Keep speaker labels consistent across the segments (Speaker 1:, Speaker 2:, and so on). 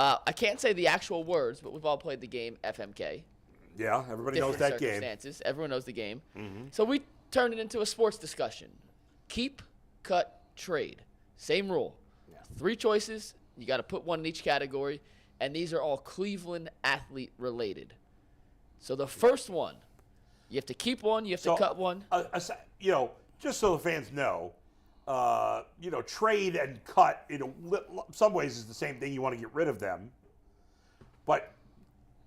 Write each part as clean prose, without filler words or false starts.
Speaker 1: I can't say the actual words, but we've all played the game FMK.
Speaker 2: Yeah, everybody knows that game.
Speaker 1: Circumstances. Everyone knows the game. Mm-hmm. So we turned it into a sports discussion. Keep, cut, trade. Same rule. Yeah. 3 choices. You got to put one in each category. And these are all Cleveland athlete related. So the first one, you have to keep one, you have to cut one.
Speaker 2: Just so the fans know, trade and cut, in some ways is the same thing. You want to get rid of them. But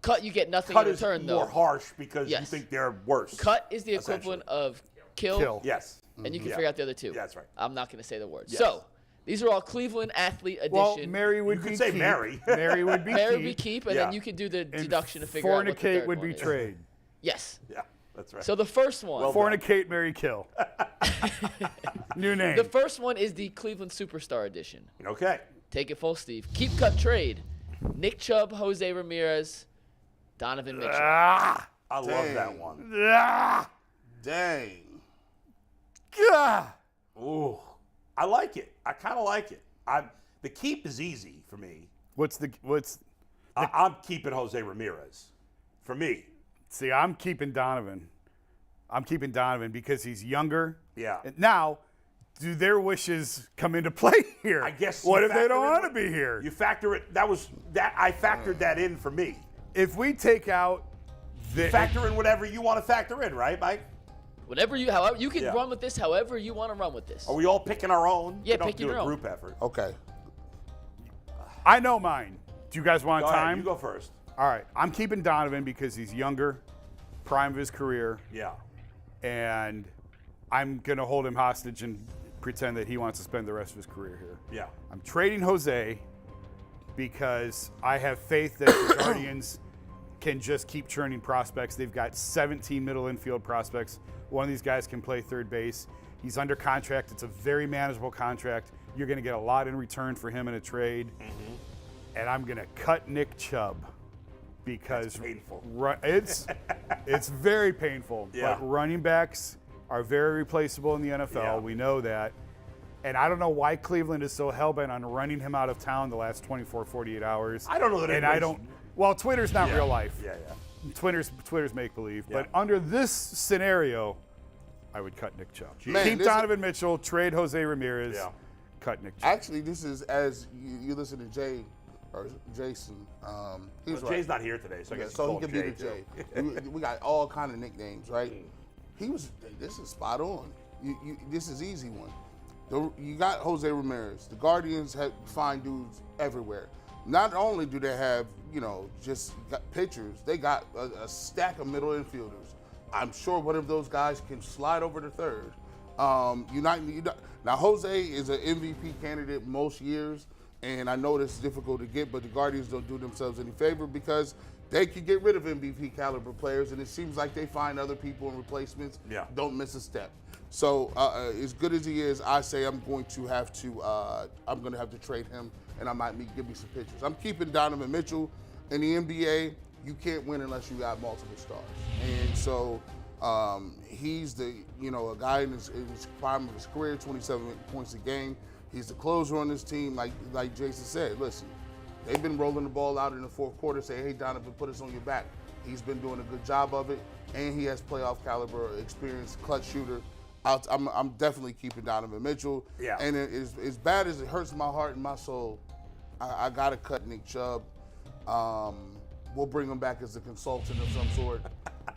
Speaker 1: cut, you get nothing in return,
Speaker 2: cut
Speaker 1: though.
Speaker 2: is more harsh because you think they're worse.
Speaker 1: Cut is the equivalent of kill.
Speaker 2: Yes.
Speaker 1: And you can figure out the other 2.
Speaker 2: Yeah, that's right.
Speaker 1: I'm not going to say the words.
Speaker 2: Yes.
Speaker 1: So these are all Cleveland athlete edition.
Speaker 3: Well, Mary would be
Speaker 2: keep. You could say
Speaker 3: Mary.
Speaker 2: Mary.
Speaker 3: Mary would be keep.
Speaker 1: Mary would be keep, and then you could do the deduction to figure out what the third
Speaker 3: fornicate would
Speaker 1: one
Speaker 3: be
Speaker 1: is.
Speaker 3: trade.
Speaker 1: Yes.
Speaker 2: Yeah, that's right.
Speaker 1: So the first one.
Speaker 3: Fornicate, marry, kill. New name.
Speaker 1: The first one is the Cleveland Superstar Edition.
Speaker 2: Okay.
Speaker 1: Take it full, Steve. Keep, cut, trade. Nick Chubb, Jose Ramirez, Donovan Mitchell.
Speaker 2: I love that one.
Speaker 4: Dang.
Speaker 2: Ooh. I like it. I kind of like it. The keep is easy for me. I'm keeping Jose Ramirez. For me.
Speaker 3: See, I'm keeping Donovan. I'm keeping Donovan because he's younger.
Speaker 2: Yeah.
Speaker 3: Now, do their wishes come into play here?
Speaker 2: I guess.
Speaker 3: What if they don't want to be here?
Speaker 2: You factor it. I factored that in for me.
Speaker 3: If we take out
Speaker 2: factor in whatever you want to factor in, right, Mike?
Speaker 1: However you can run with this however you want to run with this.
Speaker 2: Are we all picking our own?
Speaker 1: Yeah,
Speaker 2: we don't
Speaker 1: picking
Speaker 2: do
Speaker 1: your
Speaker 2: a
Speaker 1: own.
Speaker 2: group effort.
Speaker 4: Okay.
Speaker 3: I know mine. Do you guys want
Speaker 2: Go
Speaker 3: time?
Speaker 2: ahead, you go first.
Speaker 3: All right. I'm keeping Donovan because he's younger, prime of his career.
Speaker 2: Yeah.
Speaker 3: And I'm going to hold him hostage and pretend that he wants to spend the rest of his career here.
Speaker 2: Yeah.
Speaker 3: I'm trading Jose because I have faith that the Guardians can just keep churning prospects. They've got 17 middle infield prospects. One of these guys can play third base. He's under contract. It's a very manageable contract. You're going to get a lot in return for him in a trade. Mm-hmm. And I'm going to cut Nick Chubb because it's very painful.
Speaker 2: Yeah.
Speaker 3: But running backs are very replaceable in the NFL.
Speaker 2: Yeah.
Speaker 3: We know that. And I don't know why Cleveland is so hell-bent on running him out of town the last 24, 48 hours.
Speaker 2: I don't know that
Speaker 3: well, Twitter's not real life.
Speaker 2: Yeah.
Speaker 3: Twitter's make-believe.
Speaker 2: Yeah.
Speaker 3: But under this scenario, I would cut Nick Chubb.
Speaker 4: Man,
Speaker 3: Keep Donovan Mitchell, trade Jose Ramirez, cut Nick Chubb.
Speaker 4: Actually, this is as you listen to Jay or Jason. He's right.
Speaker 2: Jay's not here today, so I guess
Speaker 4: so he can be the Jay. we got all kind of nicknames, right? This is spot on. This is easy one. You got Jose Ramirez. The Guardians find dudes everywhere. Not only do they have, just got pitchers, they got a stack of middle infielders. I'm sure one of those guys can slide over to third. Now, Jose is an MVP candidate most years, and I know this is difficult to get, but the Guardians don't do themselves any favor because they could get rid of MVP caliber players, and it seems like they find other people in replacements.
Speaker 2: Yeah.
Speaker 4: Don't miss a step. So as good as he is, I say I'm going to have to trade him, and I might give me some pitchers. I'm keeping Donovan Mitchell. In the NBA, you can't win unless you got multiple stars, and so he's a guy in his prime of his career, 27 points a game. He's the closer on this team, like Jason said. Listen, they've been rolling the ball out in the fourth quarter, say, hey, Donovan, put us on your back. He's been doing a good job of it, and he has playoff caliber experience, clutch shooter. I'm definitely keeping Donovan Mitchell.
Speaker 2: Yeah.
Speaker 4: And as bad as it hurts my heart and my soul, I got to cut Nick Chubb. We'll bring him back as a consultant of some sort.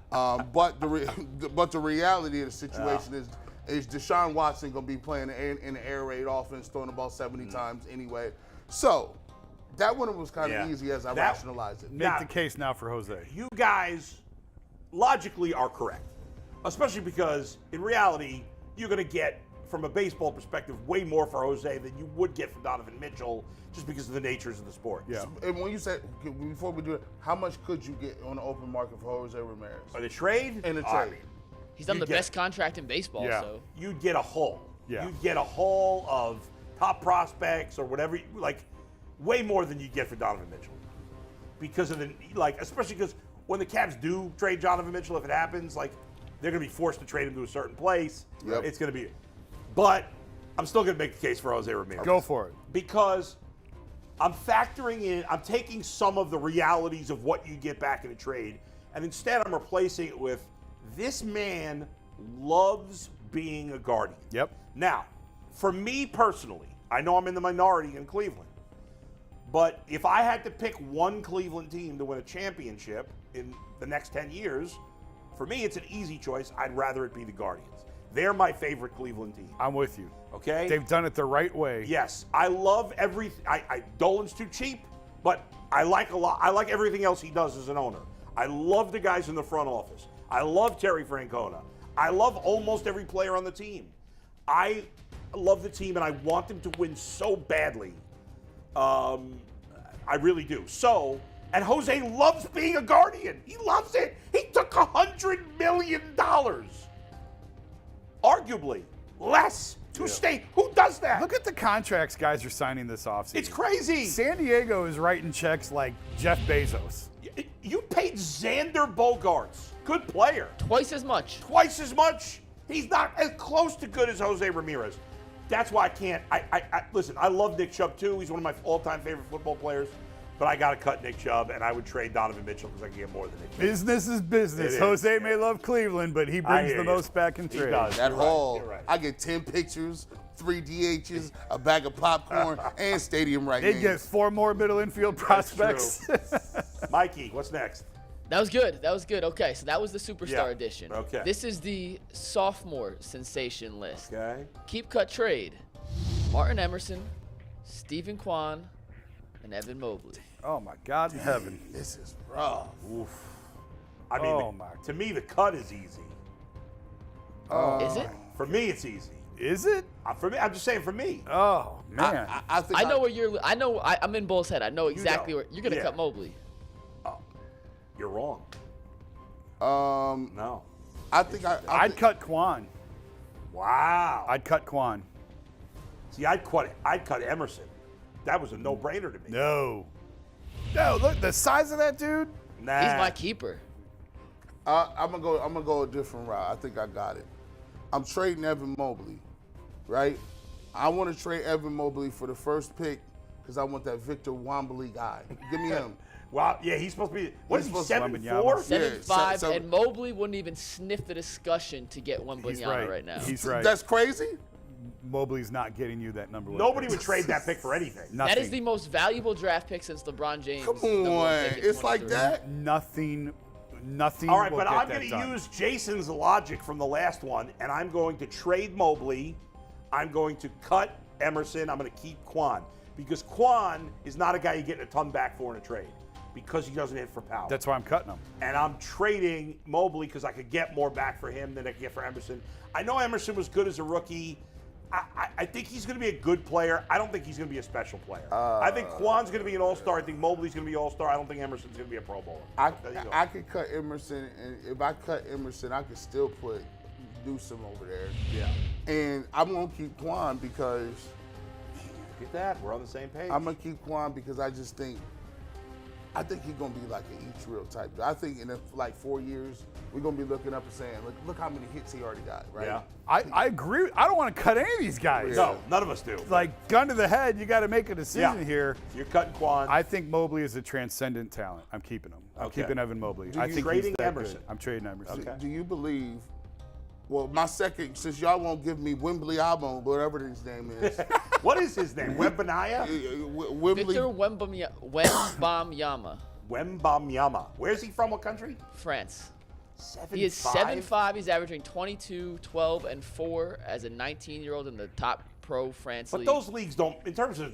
Speaker 4: But the reality of the situation is Deshaun Watson going to be playing in the air raid offense, throwing the ball 70 times anyway. So that one was kind of easy as I rationalized it.
Speaker 3: Make the case now for Jose.
Speaker 2: You guys logically are correct, especially because in reality, you're going to get, from a baseball perspective, way more for Jose than you would get from Donovan Mitchell just because of the natures of the sport.
Speaker 3: Yeah.
Speaker 4: And when you said, before we do it, how much could you get on the open market for Jose Ramirez?
Speaker 2: Or the trade?
Speaker 4: In the
Speaker 2: I
Speaker 4: trade.
Speaker 2: mean,
Speaker 1: He's done the best contract in baseball, so.
Speaker 2: You'd get a haul.
Speaker 3: Yeah.
Speaker 2: You'd get a haul of top prospects or whatever, way more than you get for Donovan Mitchell. Because of especially because when the Cavs do trade Donovan Mitchell, if it happens, they're going to be forced to trade him to a certain place.
Speaker 4: Yep.
Speaker 2: It's going to be. But I'm still going to make the case for Jose Ramirez.
Speaker 3: Go for it.
Speaker 2: Because I'm factoring in, I'm taking some of the realities of what you get back in a trade, and instead I'm replacing it with this man loves being a Guardian.
Speaker 3: Yep.
Speaker 2: Now, for me personally, I know I'm in the minority in Cleveland, but if I had to pick one Cleveland team to win a championship in the next 10 years, for me it's an easy choice. I'd rather it be the Guardians. They're my favorite Cleveland team.
Speaker 3: I'm with you.
Speaker 2: Okay?
Speaker 3: They've done it the right way.
Speaker 2: Yes, I love everything. Dolan's too cheap, but I like a lot. I like everything else he does as an owner. I love the guys in the front office. I love Terry Francona. I love almost every player on the team. I love the team, and I want them to win so badly. I really do. So, and Jose loves being a Guardian. He loves it. He took $100 million, arguably less, to stay. Who does that?
Speaker 3: Look at the contracts guys are signing this offseason.
Speaker 2: It's crazy.
Speaker 3: San Diego is writing checks like Jeff Bezos.
Speaker 2: You paid Xander Bogaerts, good player,
Speaker 1: Twice as much.
Speaker 2: twice as much. He's not as close to good as Jose Ramirez. That's why I can't. Listen, I love Nick Chubb too. He's one of my all-time favorite football players. But I got to cut Nick Chubb, and I would trade Donovan Mitchell because I can get more than Nick Chubb.
Speaker 3: Business is business.
Speaker 2: It is,
Speaker 3: Jose may love Cleveland, but he brings
Speaker 2: hear
Speaker 3: the
Speaker 2: you.
Speaker 3: most back in
Speaker 2: He
Speaker 3: trade.
Speaker 2: does.
Speaker 4: That
Speaker 2: You're right,
Speaker 4: haul,
Speaker 2: you're right.
Speaker 4: I get 10 pictures, 3 DHs, a bag of popcorn, and stadium right
Speaker 3: They
Speaker 4: names.
Speaker 3: get 4 more middle infield prospects.
Speaker 2: Mikey, what's next?
Speaker 1: That was good. That was good. Okay, so that was the Superstar
Speaker 2: Yeah.
Speaker 1: edition.
Speaker 2: Okay.
Speaker 1: This is the sophomore sensation list.
Speaker 2: Okay.
Speaker 1: Keep, cut, trade. Martin Emerson, Stephen Kwan, and Evan Mobley.
Speaker 3: Oh, my God in heaven.
Speaker 4: This is rough.
Speaker 2: Oof. I mean,
Speaker 3: Oh, my.
Speaker 2: to me, the cut is easy.
Speaker 1: Is it?
Speaker 2: For me, it's easy.
Speaker 3: Is it?
Speaker 2: For me, I'm just saying. For me,
Speaker 3: Oh, man.
Speaker 4: I think
Speaker 1: I know where you're. I know. I'm in Bull's head. I know exactly
Speaker 2: know.
Speaker 1: where you're gonna
Speaker 2: Yeah.
Speaker 1: cut Mobley.
Speaker 2: you're wrong. No.
Speaker 4: I think
Speaker 3: I'd cut Kwan.
Speaker 2: Wow.
Speaker 3: I'd cut Kwan.
Speaker 2: See, I'd cut Emerson. That was a no-brainer to me.
Speaker 3: No. No, look, the size of that dude.
Speaker 2: Nah.
Speaker 1: He's my keeper.
Speaker 4: I'm gonna go a different route. I think I got it. I'm trading Evan Mobley, right? I want to trade Evan Mobley for the first pick because I want that Victor Wembanyama guy. Give me him.
Speaker 2: Wow. Yeah, he's supposed to be. What is
Speaker 3: He's
Speaker 2: he?
Speaker 3: supposed to be
Speaker 2: 7'4"?
Speaker 3: Wembanyama.
Speaker 1: 7'5",
Speaker 4: so-
Speaker 1: and Mobley wouldn't even sniff the discussion to get
Speaker 3: He's
Speaker 1: Wembanyama
Speaker 3: right.
Speaker 1: right now.
Speaker 3: He's right.
Speaker 4: That's crazy.
Speaker 3: Mobley's not getting you that number one.
Speaker 2: Nobody
Speaker 3: pick.
Speaker 2: would trade that pick for anything.
Speaker 3: Nothing.
Speaker 1: That is the most valuable draft pick since LeBron James.
Speaker 4: Come
Speaker 1: number one
Speaker 4: on,
Speaker 1: pick in
Speaker 4: it's like
Speaker 1: 23.
Speaker 4: that.
Speaker 3: Nothing.
Speaker 2: All right,
Speaker 3: will
Speaker 2: but
Speaker 3: get
Speaker 2: I'm
Speaker 3: that
Speaker 2: going to
Speaker 3: done.
Speaker 2: use Jason's logic from the last one, and I'm going to trade Mobley. I'm going to cut Emerson. I'm going to keep Kwan because Kwan is not a guy you get a ton back for in a trade because he doesn't hit for power.
Speaker 3: That's why I'm cutting him.
Speaker 2: And I'm trading Mobley because I could get more back for him than I could get for Emerson. I know Emerson was good as a rookie. I think he's going to be a good player. I don't think he's going to be a special player. I think Kwan's going to be an all-star. I think Mobley's going to be an all-star. I don't think Emerson's going to be a Pro Bowler. There you go.
Speaker 4: I could cut Emerson, and if I cut Emerson, I could still put Newsom over there.
Speaker 2: Yeah.
Speaker 4: And I'm gonna keep Quan because
Speaker 2: Get that. We're on the same page.
Speaker 4: I'm gonna keep Quan because I think he's gonna be like an Each-Real type. I think in like 4 years, we're gonna be looking up and saying, look how many hits he already got, right?
Speaker 2: Yeah.
Speaker 3: I agree. I don't want to cut any of these guys.
Speaker 2: No, none of us do.
Speaker 3: Like, gun to the head, you got to make a decision
Speaker 2: Yeah.
Speaker 3: here.
Speaker 2: You're cutting Quan.
Speaker 3: I think Mobley is a transcendent talent. I'm keeping him. I'm
Speaker 2: Okay.
Speaker 3: keeping Evan Mobley.
Speaker 4: Do
Speaker 3: I
Speaker 4: you-
Speaker 3: think
Speaker 2: Trading
Speaker 3: he's that
Speaker 2: Emerson?
Speaker 3: good. I'm trading Emerson.
Speaker 2: Okay.
Speaker 4: Do you believe? Well, my second, since y'all won't give me Wembanyama, whatever his name is,
Speaker 2: What is his name? Wembanyama?
Speaker 1: Victor
Speaker 4: Wembley.
Speaker 1: Wembanyama,
Speaker 2: Wembanyama. Where's he from? What country?
Speaker 1: France.
Speaker 2: 7'5"?
Speaker 1: He is 7'5". He's averaging 22, 12, and 4 as a 19-year-old in the top pro France
Speaker 2: But
Speaker 1: league.
Speaker 2: those leagues don't, in terms of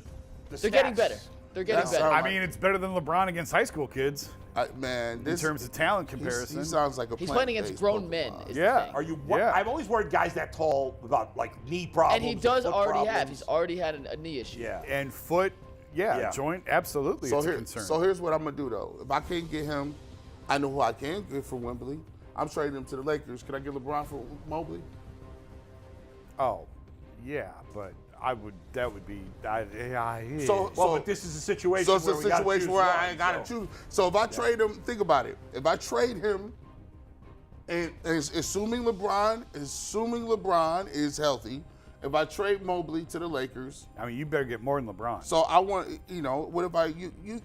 Speaker 2: the
Speaker 1: They're getting
Speaker 2: stats,
Speaker 1: better. They're getting
Speaker 4: That's
Speaker 1: better.
Speaker 4: all
Speaker 3: I mean, it's better than LeBron against high school kids
Speaker 4: Man,
Speaker 3: in
Speaker 4: this
Speaker 3: terms of talent
Speaker 4: he
Speaker 3: comparison.
Speaker 4: sounds like a
Speaker 1: He's playing against
Speaker 4: plant-based
Speaker 1: grown men.
Speaker 4: Pokemon.
Speaker 1: Is
Speaker 3: Yeah.
Speaker 1: The thing.
Speaker 2: Are you?
Speaker 3: Yeah.
Speaker 2: I've always worried guys that tall about like knee problems.
Speaker 1: And he does
Speaker 2: foot
Speaker 1: already have.
Speaker 2: problems.
Speaker 1: He's already had a knee issue.
Speaker 2: Yeah.
Speaker 3: And foot,
Speaker 2: Yeah.
Speaker 3: joint, absolutely,
Speaker 4: So
Speaker 3: it's a
Speaker 4: here,
Speaker 3: concern.
Speaker 4: so here's what I'm gonna do though. If I can't get him, I know who I can get for Wembley. I'm trading him to the Lakers. Can I get LeBron for Mobley?
Speaker 3: oh, yeah, but that would be.
Speaker 2: Well, but this is a situation.
Speaker 4: So it's
Speaker 2: where
Speaker 4: a
Speaker 2: we gotta
Speaker 4: situation
Speaker 2: choose
Speaker 4: where
Speaker 2: one,
Speaker 4: I ain't gotta
Speaker 2: so-
Speaker 4: choose. So if I trade him, think about it. If I trade him, and assuming LeBron is healthy, if I trade Mobley to the Lakers,
Speaker 3: I mean, you better get more than LeBron.
Speaker 4: so I want, what if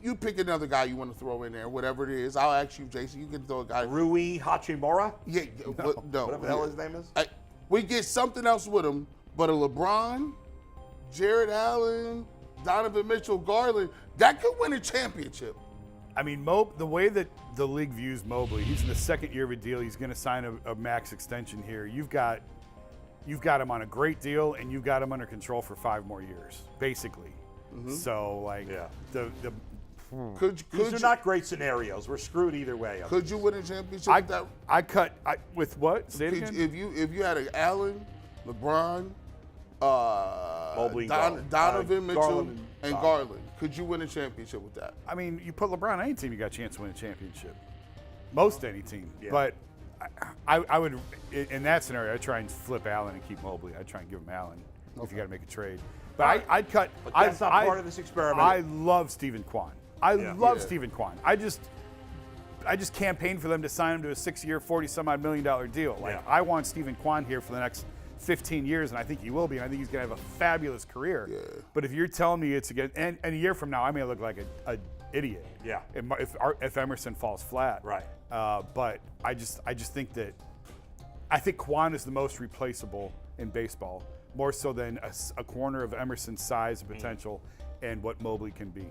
Speaker 4: you pick another guy you want to throw in there, whatever it is. I'll ask you, Jason. You can throw a guy.
Speaker 2: Rui Hachimura?
Speaker 4: Yeah, no.
Speaker 2: Whatever the hell his name is?
Speaker 4: We get something else with him, but a LeBron, Jared Allen, Donovan Mitchell, Garland, that could win a championship.
Speaker 3: I mean, the way that the league views Mobley, he's in the second year of a deal. He's going to sign a max extension here. You've got him on a great deal, and you've got him under control for 5 more years, basically. So,
Speaker 2: These are not great scenarios. We're screwed either way.
Speaker 4: Could you win a championship with that?
Speaker 3: With what? Say it again?
Speaker 4: If you had an Allen, LeBron,
Speaker 2: Mobley,
Speaker 4: Donovan Mitchell,
Speaker 2: Garland
Speaker 4: and Garland, could you win a championship with that?
Speaker 3: I mean, you put LeBron on any team, you got a chance to win a championship. Most any team.
Speaker 2: Yeah.
Speaker 3: But I would, in that scenario, I'd try and flip Allen and keep Mobley. I'd try and give him Allen if you got to make a trade. But I'd cut.
Speaker 2: But that's not part of this experiment.
Speaker 3: I love Stephen Kwan. I love Stephen Kwan. I just campaigned for them to sign him to a 6-year, $40-some-odd million deal. I want Stephen Kwan here for the next 15 years, and I think he will be, and I think he's going to have a fabulous career. Yeah. But if you're telling me it's again, and a year from now, I may look like an idiot.
Speaker 2: Yeah.
Speaker 3: If Emerson falls flat.
Speaker 2: Right.
Speaker 3: But I just think that I think Kwan is the most replaceable in baseball, more so than a corner of Emerson's size and potential and what Mobley can be.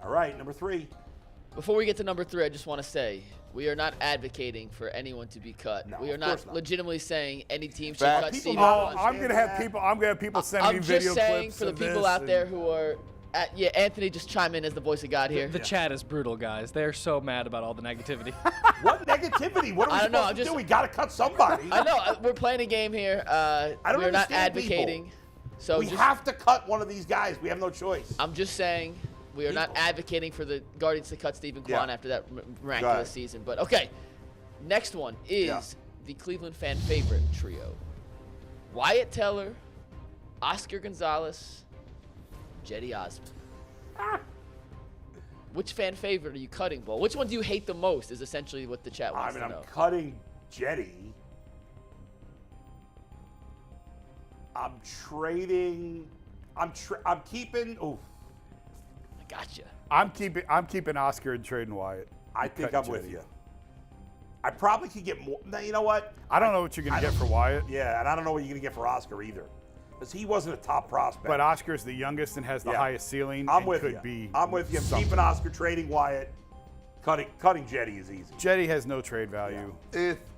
Speaker 2: All right, number 3.
Speaker 1: Before we get to number 3, I just want to say we are not advocating for anyone to be cut.
Speaker 2: No,
Speaker 1: we are
Speaker 2: of course
Speaker 1: not
Speaker 2: not.
Speaker 1: legitimately saying any team should
Speaker 4: Fact.
Speaker 1: cut
Speaker 2: People
Speaker 1: Stephen
Speaker 2: know-
Speaker 1: Kwan.
Speaker 3: I'm gonna have people sending me
Speaker 1: I'm
Speaker 3: video
Speaker 1: just saying
Speaker 3: clips
Speaker 1: for the
Speaker 3: of
Speaker 1: people
Speaker 3: this
Speaker 1: out there
Speaker 3: and-
Speaker 1: who are Anthony, just chime in as the voice of God here.
Speaker 5: The chat is brutal, guys. They're so mad about all the negativity.
Speaker 2: What negativity? What are we
Speaker 1: I don't know,
Speaker 2: supposed to
Speaker 1: I'm
Speaker 2: do? We got to cut somebody.
Speaker 1: I know we're playing a game here.
Speaker 2: don't
Speaker 1: we're not
Speaker 2: understand people.
Speaker 1: advocating. So
Speaker 2: We have to cut one of these guys. We have no choice.
Speaker 1: I'm just saying we are not advocating for the Guardians to cut Stephen Kwan after that miraculous season. But okay, next one is the Cleveland fan favorite trio: Wyatt Teller, Oscar Gonzalez, Jetty Osmond. Which fan favorite are you cutting, Bo? Which one do you hate the most is essentially what the chat wants to know.
Speaker 2: I'm cutting Jetty. I'm trading. I'm keeping. Oof.
Speaker 1: I gotcha.
Speaker 3: I'm keeping Oscar and trading Wyatt.
Speaker 2: I think I'm with you. I probably could get more. Now, you know what?
Speaker 3: I don't know what you're going to get for Wyatt.
Speaker 2: Yeah, and I don't know what you're going to get for Oscar either. Because he wasn't a top prospect.
Speaker 3: But Oscar's the youngest and has the highest ceiling.
Speaker 2: I'm
Speaker 3: and
Speaker 2: with
Speaker 3: could
Speaker 2: you.
Speaker 3: Be
Speaker 2: I'm with you. I'm keeping Oscar, trading Wyatt. Cutting Jetty is easy.
Speaker 3: Jetty has no trade value.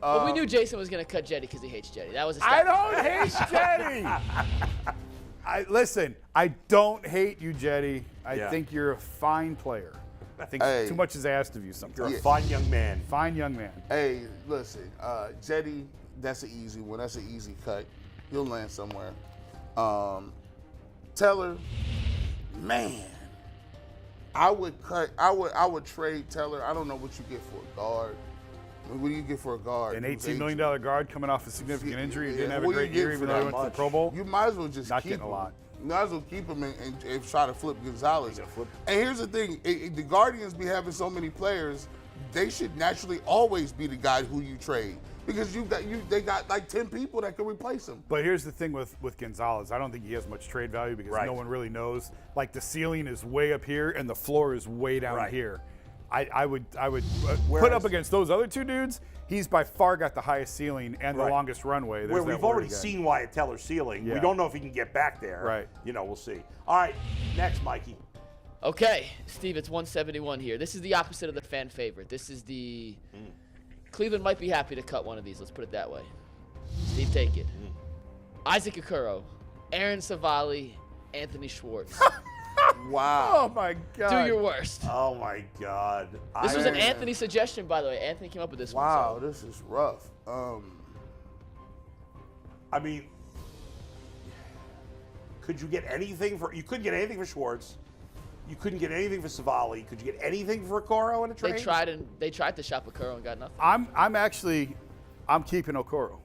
Speaker 1: But we knew Jason was going to cut Jetty because he hates Jetty. That was a
Speaker 3: I don't hate Jetty. Listen, I don't hate you, Jetty. I think you're a fine player. I think too much is asked of you sometimes.
Speaker 2: You're a fine young man.
Speaker 3: Fine young man.
Speaker 4: Hey, listen, Jetty, that's an easy one. That's an easy cut. He'll land somewhere. Teller, man, I would trade Teller. I don't know what you get for a guard. What do you get for a guard?
Speaker 3: An $18 million guard coming off a significant injury and didn't have a
Speaker 4: What do
Speaker 3: great
Speaker 4: you get
Speaker 3: year
Speaker 4: for
Speaker 3: even though he
Speaker 4: that
Speaker 3: went to the
Speaker 4: much?
Speaker 3: Pro Bowl.
Speaker 4: You might as well just
Speaker 3: Not
Speaker 4: keep
Speaker 3: getting
Speaker 4: him.
Speaker 3: a lot.
Speaker 4: You might as well keep him and try to flip Gonzalez. And here's the thing: the Guardians be having so many players, they should naturally always be the guy who you trade because they got like 10 people that can replace him.
Speaker 3: But here's the thing with Gonzalez. I don't think he has much trade value because no one really knows. Like the ceiling is way up here and the floor is way down here. I would put up against those other two dudes. He's by far got the highest ceiling and the longest runway.
Speaker 2: Where we've already seen Wyatt Teller's ceiling. We don't know if he can get back there.
Speaker 3: Right.
Speaker 2: You know, we'll see. All right, next, Mikey.
Speaker 1: Okay, Steve, it's 171 here. This is the opposite of the fan favorite. This is the Cleveland might be happy to cut one of these. Let's put it that way. Steve, take it. Isaac Okoro, Aaron Savali, Anthony Schwartz.
Speaker 4: Wow.
Speaker 3: Oh my God.
Speaker 1: Do your worst.
Speaker 2: Oh my God.
Speaker 1: This was an Anthony suggestion, by the way. Anthony came up with this one.
Speaker 4: Wow,
Speaker 1: So.
Speaker 4: this is rough.
Speaker 2: I mean, could you get anything for? You couldn't get anything for Schwartz. You couldn't get anything for Savali. Could you get anything for Okoro in a trade?
Speaker 1: They tried to shop Okoro and got nothing.
Speaker 3: I'm keeping Okoro.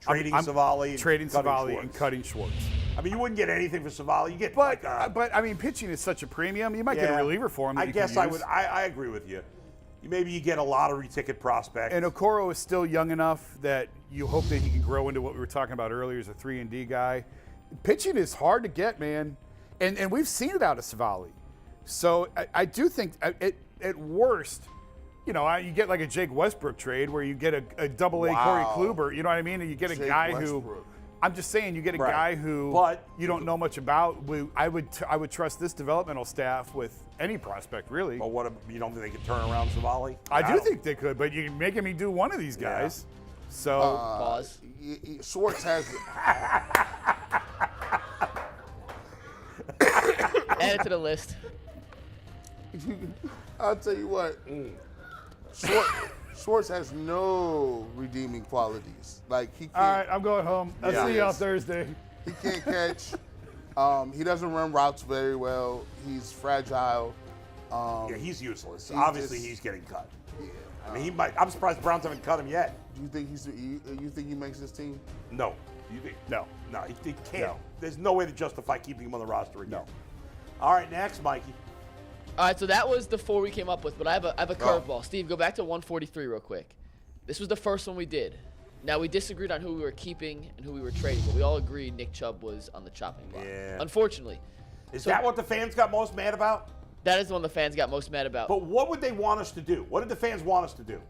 Speaker 2: Trading
Speaker 3: I'm
Speaker 2: Savali. And
Speaker 3: trading
Speaker 2: cutting
Speaker 3: Savali
Speaker 2: Schwartz.
Speaker 3: and cutting Schwartz.
Speaker 2: I mean, you wouldn't get anything for Savali. You get
Speaker 3: But I mean, pitching is such a premium. You might get a reliever for him.
Speaker 2: I guess I would. I agree with you. maybe you get a lottery ticket prospect.
Speaker 3: And Okoro is still young enough that you hope that he can grow into what we were talking about earlier as a 3-and-D guy. Pitching is hard to get, man. And we've seen it out of Savali. So I do think at worst, you get like a Jake Westbrook trade where you get a double-A Corey Kluber, you know what I mean? And you get a guy who, I'm just saying, you get a guy who you don't know much about. I would trust this developmental staff with any prospect, really.
Speaker 2: But what, you don't think they could turn around Savali?
Speaker 3: I do think they could, but you're making me do one of these guys. So
Speaker 1: pause.
Speaker 4: Schwartz has.
Speaker 1: Add it to the list.
Speaker 4: I'll tell you what. Schwartz has no redeeming qualities. Like he can't.
Speaker 3: All right, I'm going home. I'll see you on Thursday.
Speaker 4: He can't catch. He doesn't run routes very well. He's fragile.
Speaker 2: He's useless. Obviously, he's getting cut. Yeah. I mean, he might. I'm surprised the Browns haven't cut him yet.
Speaker 4: Do you think you think he makes this team?
Speaker 2: No. You think?
Speaker 3: No.
Speaker 2: No, he can't. No. There's no way to justify keeping him on the roster again.
Speaker 3: No.
Speaker 2: All right, next, Mikey.
Speaker 1: All right, so that was the 4 we came up with, but I have a curveball. Steve, go back to 143 real quick. This was the first one we did. Now, we disagreed on who we were keeping and who we were trading, but we all agreed Nick Chubb was on the chopping block.
Speaker 2: Yeah.
Speaker 1: Unfortunately.
Speaker 2: Is that what the fans got most mad about?
Speaker 1: That is the one the fans got most mad about.
Speaker 2: But what would they want us to do? What did the fans want us to do?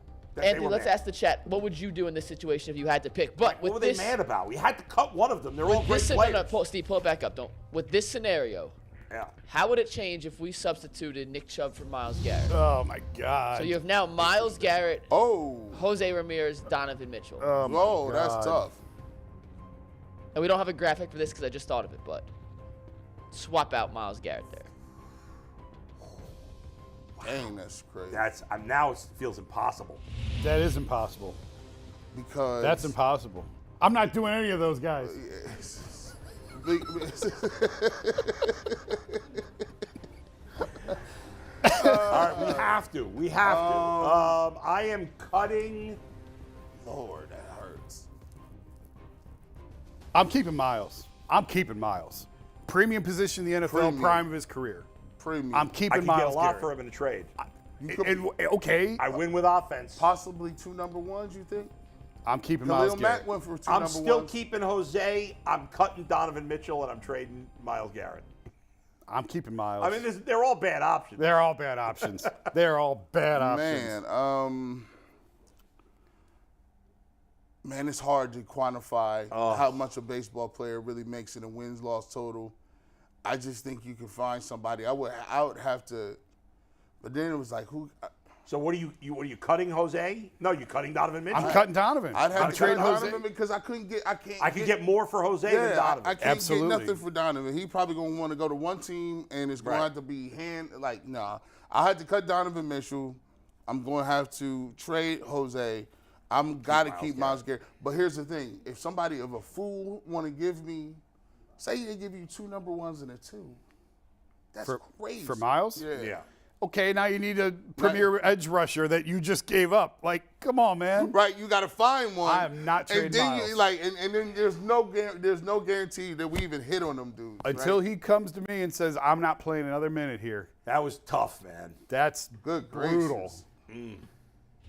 Speaker 1: Anthony, let's ask the chat. What would you do in this situation if you had to pick? But
Speaker 2: what were they mad about? We had to cut one of them. They're all great players.
Speaker 1: Steve, pull it back up. With this scenario,
Speaker 2: yeah.
Speaker 1: How would it change if we substituted Nick Chubb for Myles Garrett?
Speaker 3: Oh, my God.
Speaker 1: So you have now Myles Garrett, Jose Ramirez, Donovan Mitchell.
Speaker 4: Oh, that's tough.
Speaker 1: And we don't have a graphic for this because I just thought of it, but swap out Myles Garrett there.
Speaker 4: Dang, that's crazy.
Speaker 2: Now it feels impossible.
Speaker 3: That is impossible.
Speaker 4: Because
Speaker 3: that's impossible. I'm not doing any of those guys.
Speaker 2: All right, we have to. We have to. I am cutting.
Speaker 4: Lord, that hurts.
Speaker 3: I'm keeping Myles. Premium position in the NFL, prime of his career.
Speaker 4: Premium.
Speaker 3: I'm keeping
Speaker 2: I can
Speaker 3: Myles
Speaker 2: get a lot
Speaker 3: Garrett.
Speaker 2: for him in a trade.
Speaker 3: Okay.
Speaker 2: I win with offense.
Speaker 4: Possibly 2 number ones, you think?
Speaker 3: I'm keeping Myles Garrett.
Speaker 4: Mack went for 2
Speaker 2: I'm
Speaker 4: number
Speaker 2: still
Speaker 4: ones.
Speaker 2: keeping Jose. I'm cutting Donovan Mitchell, and I'm trading Myles Garrett.
Speaker 3: I'm keeping Myles.
Speaker 2: I mean, they're all bad options.
Speaker 3: They're all bad options. They're all bad options.
Speaker 4: Man, it's hard to quantify how much a baseball player really makes in a wins-loss total. I just think you can find somebody. I would have to, but then it was like who.
Speaker 2: So what are you cutting Jose? No, you're cutting Donovan Mitchell.
Speaker 3: I'm cutting Donovan.
Speaker 4: I'd have
Speaker 3: I'm
Speaker 4: to
Speaker 3: trading
Speaker 4: cut
Speaker 3: Jose
Speaker 4: Donovan because I can get
Speaker 2: more for Jose than Donovan.
Speaker 4: I can't get nothing for Donovan. He probably gonna want to go to one team, and it's gonna have to be I had to cut Donovan Mitchell. I'm gonna have to trade Jose. I'm gotta keep Myles Garrett. But here's the thing: if somebody of a fool want to give me, say they give you 2 number ones and a 2, that's crazy
Speaker 3: for Myles.
Speaker 2: Yeah.
Speaker 3: Okay, now you need a premier edge rusher that you just gave up. Like, come on, man.
Speaker 4: Right, you got to find one.
Speaker 3: I am not trading Myles.
Speaker 4: And then there's no guarantee that we even hit on them dudes.
Speaker 3: Until he comes to me and says, I'm not playing another minute here.
Speaker 2: That was tough, man.
Speaker 3: That's
Speaker 4: good,
Speaker 3: brutal.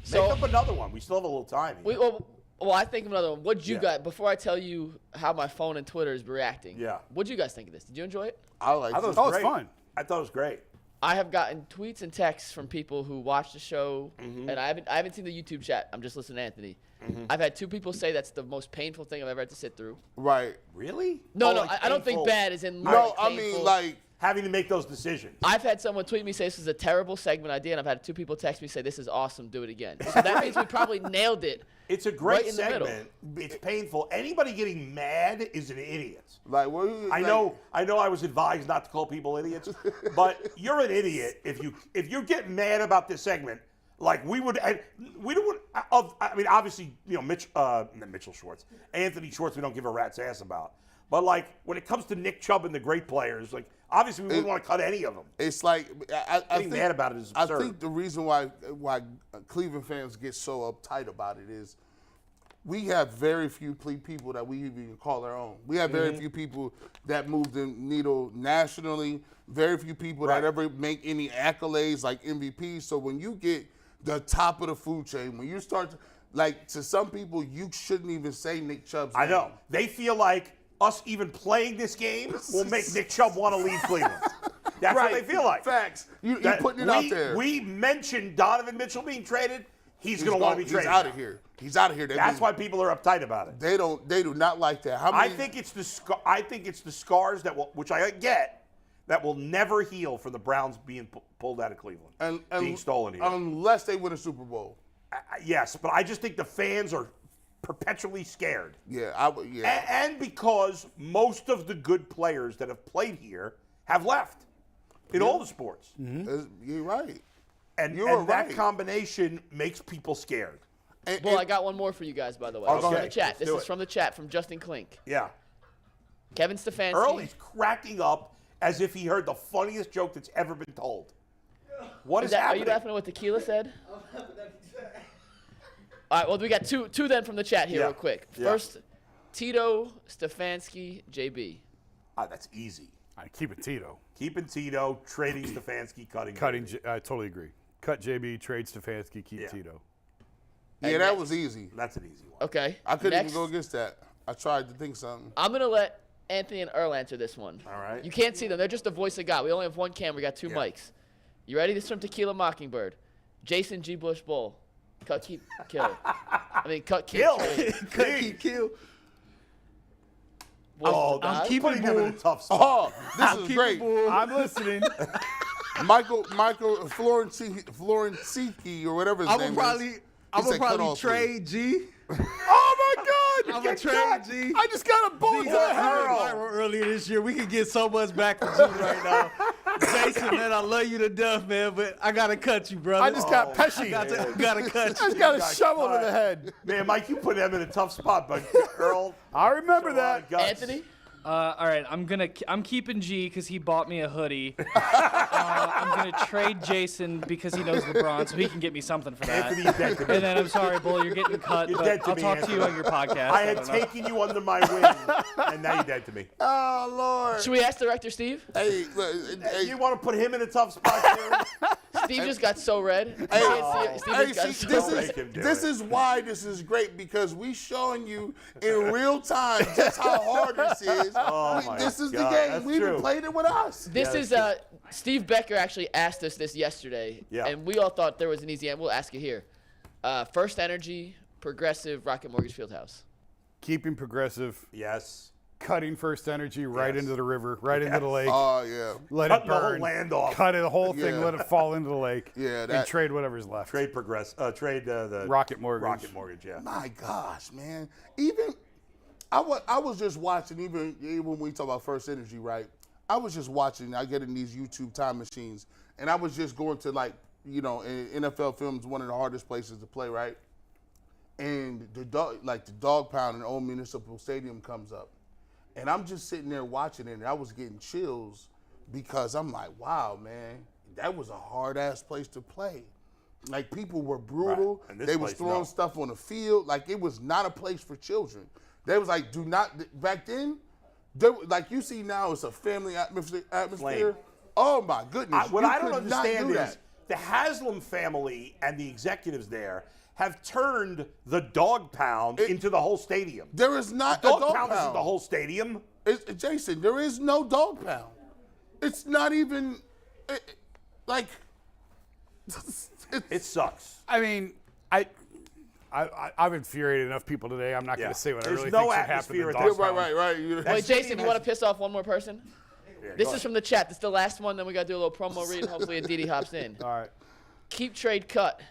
Speaker 2: So, make up another one. We still have a little time.
Speaker 1: Well, I think of another one. What'd you guys, before I tell you how my phone and Twitter is reacting, what'd you guys think of this? Did you enjoy it?
Speaker 4: I thought it
Speaker 2: was great.
Speaker 3: It's fun.
Speaker 2: I thought it was great.
Speaker 1: I have gotten tweets and texts from people who watch the show, and I haven't seen the YouTube chat. I'm just listening to Anthony. I've had 2 people say that's the most painful thing I've ever had to sit through.
Speaker 4: Right.
Speaker 2: Really?
Speaker 1: No, I don't think bad is in.
Speaker 4: No, I mean like
Speaker 2: having to make those decisions.
Speaker 1: I've had someone tweet me say this is a terrible segment idea, and I've had 2 people text me say this is awesome, do it again. So that means we probably nailed it.
Speaker 2: It's a great segment. It's painful. Anybody getting mad is an idiot.
Speaker 4: Like,
Speaker 2: I know I was advised not to call people idiots, but you're an idiot if you're getting mad about this segment. Like we don't. I mean, obviously, Mitchell Schwartz, Anthony Schwartz, we don't give a rat's ass about. But like when it comes to Nick Chubb and the great players, like obviously we wouldn't want to cut any of them.
Speaker 4: It's like I
Speaker 2: think mad about it is absurd.
Speaker 4: I think the reason why Cleveland fans get so uptight about it is we have very few people that we even call our own. We have very few people that move the needle nationally. Very few people that ever make any accolades like MVP. So when you get the top of the food chain. When you start to some people, you shouldn't even say Nick Chubb's name.
Speaker 2: I know. They feel like us even playing this game will make Nick Chubb want to leave Cleveland. That's what they feel like.
Speaker 4: Facts. You're putting it out there.
Speaker 2: We mentioned Donovan Mitchell being traded. He's going to want to be traded.
Speaker 4: He's out of here. He's out of here.
Speaker 2: That's why people are uptight about it.
Speaker 4: They do not like that.
Speaker 2: I think it's the scars that will, which I get, that will never heal for the Browns being pulled out of Cleveland and being stolen here.
Speaker 4: Unless they win a Super Bowl.
Speaker 2: Yes, but I just think the fans are perpetually scared.
Speaker 4: Yeah,
Speaker 2: And because most of the good players that have played here have left in all the sports.
Speaker 4: Mm-hmm. You're right.
Speaker 2: And that combination makes people scared.
Speaker 1: Well, I got one more for you guys, by the way.
Speaker 2: Okay.
Speaker 1: From the chat. This
Speaker 2: do
Speaker 1: is
Speaker 2: it.
Speaker 1: from the chat from Justin Klink.
Speaker 2: Yeah.
Speaker 1: Kevin Stefanski.
Speaker 2: Early's cracking up as if he heard the funniest joke that's ever been told. What is happening?
Speaker 1: Are you laughing at what Tequila said? All right, well, we got two then from the chat here real quick. First, Tito, Stefanski, JB.
Speaker 2: That's easy.
Speaker 3: I keep it Tito.
Speaker 2: Keeping Tito, trading Stefanski, cutting.
Speaker 3: I totally agree. Cut JB, trade Stefanski, keep Tito.
Speaker 4: Yeah, that was easy.
Speaker 2: That's an easy one.
Speaker 1: Okay.
Speaker 4: I couldn't
Speaker 1: Next,
Speaker 4: even go against that. I tried to think something.
Speaker 1: I'm going to let Anthony and Earl answer this one.
Speaker 2: All right.
Speaker 1: You can't see them. They're just the voice of God. We only have one camera. We got two mics. You ready? This is from Tequila Mockingbird. Jason G. Bush Bull. Cut, keep, kill. Cut, keep,
Speaker 2: Kill.
Speaker 6: Cut, keep, kill.
Speaker 1: I'm
Speaker 2: keeping him in a tough spot.
Speaker 4: Oh, this is great.
Speaker 3: I'm listening.
Speaker 4: Michael Florentiki or whatever his name is.
Speaker 6: I'm
Speaker 4: He
Speaker 6: gonna
Speaker 4: said cut
Speaker 6: probably
Speaker 4: all three.
Speaker 6: trade G.
Speaker 3: Oh my God!
Speaker 6: I'm gonna trade G.
Speaker 3: I just got a bullet
Speaker 6: G
Speaker 3: to the
Speaker 6: got
Speaker 3: head.
Speaker 6: viral earlier this year. We could get so much back from G right now. Jason, man, I love you to death, man, but I gotta cut you, brother.
Speaker 3: I just got Pesci.
Speaker 6: I gotta cut
Speaker 3: I
Speaker 6: you.
Speaker 3: just got a shovel to the head.
Speaker 2: Man, Mike, you put him in a tough spot, but Earl.
Speaker 3: I remember
Speaker 2: showed a lot of
Speaker 3: that.
Speaker 2: guts.
Speaker 1: Anthony?
Speaker 5: All right, I'm keeping G because he bought me a hoodie. I'm gonna trade Jason because he knows LeBron, so he can get me something for that.
Speaker 2: Anthony's dead to me.
Speaker 5: And then I'm sorry, Bull, you're getting cut,
Speaker 2: You're dead
Speaker 5: but
Speaker 2: to
Speaker 5: I'll
Speaker 2: me,
Speaker 5: talk to you
Speaker 2: Anthony.
Speaker 5: on your podcast.
Speaker 2: I had
Speaker 5: don't know.
Speaker 2: taken you under my wing, and now you're dead to me.
Speaker 4: Oh, Lord.
Speaker 1: Should we ask Director Steve?
Speaker 4: Hey, look,
Speaker 2: You want to put him in a tough spot, too?
Speaker 1: Steve just got so red. You can't see it. Steve
Speaker 4: Hey,
Speaker 1: just got
Speaker 4: see,
Speaker 1: so red.
Speaker 2: Make him do
Speaker 4: this
Speaker 2: it.
Speaker 4: is why this is great, because we showing you in real time just how hard this is.
Speaker 2: Oh, my
Speaker 4: This is
Speaker 2: God,
Speaker 4: the game.
Speaker 2: that's
Speaker 4: We even
Speaker 2: true.
Speaker 4: played it with us.
Speaker 1: This is Steve Becker actually asked us this yesterday, and we all thought there was an easy answer. We'll ask you here. First Energy, Progressive, Rocket Mortgage Fieldhouse.
Speaker 3: Keeping Progressive,
Speaker 2: Yes.
Speaker 3: cutting First Energy right
Speaker 2: Yes.
Speaker 3: into the river, right into the lake.
Speaker 4: Oh, yeah.
Speaker 3: Let
Speaker 2: Cutting
Speaker 3: it
Speaker 2: the whole
Speaker 3: burn.
Speaker 2: land off.
Speaker 3: Cut it, the whole thing.
Speaker 4: Yeah.
Speaker 3: Let it fall into the lake.
Speaker 4: Yeah,
Speaker 3: and
Speaker 4: that-
Speaker 3: trade whatever's left.
Speaker 2: Trade the
Speaker 3: Rocket Mortgage.
Speaker 2: Rocket Mortgage, yeah.
Speaker 4: My gosh, man. I was just watching, even when we talk about First Energy, right? I was just watching, I get in these YouTube time machines, and I was just going to, NFL Films, one of the hardest places to play, right? And the dog pound in Old Municipal Stadium comes up. And I'm just sitting there watching it, and I was getting chills because I'm like, wow, man, that was a hard-ass place to play. Like, people were brutal.
Speaker 2: Right. And this
Speaker 4: They was
Speaker 2: place,
Speaker 4: throwing
Speaker 2: no.
Speaker 4: stuff on the field. Like, it was not a place for children. They was like, back then, like you see now, it's a family atmosphere.
Speaker 2: Flame.
Speaker 4: Oh, my goodness.
Speaker 2: What
Speaker 4: You
Speaker 2: I don't
Speaker 4: could not
Speaker 2: understand
Speaker 4: do
Speaker 2: is
Speaker 4: that.
Speaker 2: the Haslam family and the executives there have turned the dog pound into the whole stadium.
Speaker 4: There is not
Speaker 2: Dog
Speaker 4: a dog
Speaker 2: pound
Speaker 4: pound.
Speaker 2: isn't the whole stadium.
Speaker 4: Jason, there is no dog pound. It's not even,
Speaker 2: It sucks.
Speaker 3: I mean, I've infuriated enough people today. I'm not going
Speaker 2: Yeah.
Speaker 3: to say what
Speaker 2: There's
Speaker 3: I really
Speaker 2: no
Speaker 3: think should happen.
Speaker 2: atmosphere
Speaker 3: to
Speaker 2: at
Speaker 3: Dog
Speaker 2: this
Speaker 3: Pound.
Speaker 4: right.
Speaker 1: Wait, Jason, you want to piss off one more person?
Speaker 2: Yeah,
Speaker 1: This
Speaker 2: go
Speaker 1: is from the chat. This is the last one. Then we got to do a little promo read. Hopefully, Aditi hops in.
Speaker 3: All right.
Speaker 1: Keep trade cut.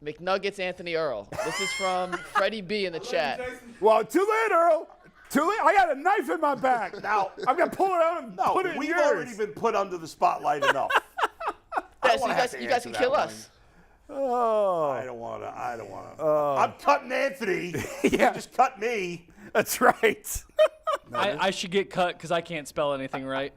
Speaker 1: McNuggets Anthony Earl. This is from Freddie B in the chat.
Speaker 3: Well, too late, Earl. Too late. I got a knife in my back. Now I'm going to pull it out and
Speaker 2: No,
Speaker 3: put it in
Speaker 2: we've
Speaker 3: yours.
Speaker 2: already been put under the spotlight enough.
Speaker 1: Yeah, so
Speaker 2: wanna have to
Speaker 1: you guys
Speaker 2: answer
Speaker 1: can
Speaker 2: that
Speaker 1: kill
Speaker 2: one.
Speaker 1: us.
Speaker 3: Oh,
Speaker 2: I don't want to. I'm cutting Anthony.
Speaker 3: Yeah.
Speaker 2: You just cut me.
Speaker 3: that's right.
Speaker 5: I should get cut because I can't spell anything right.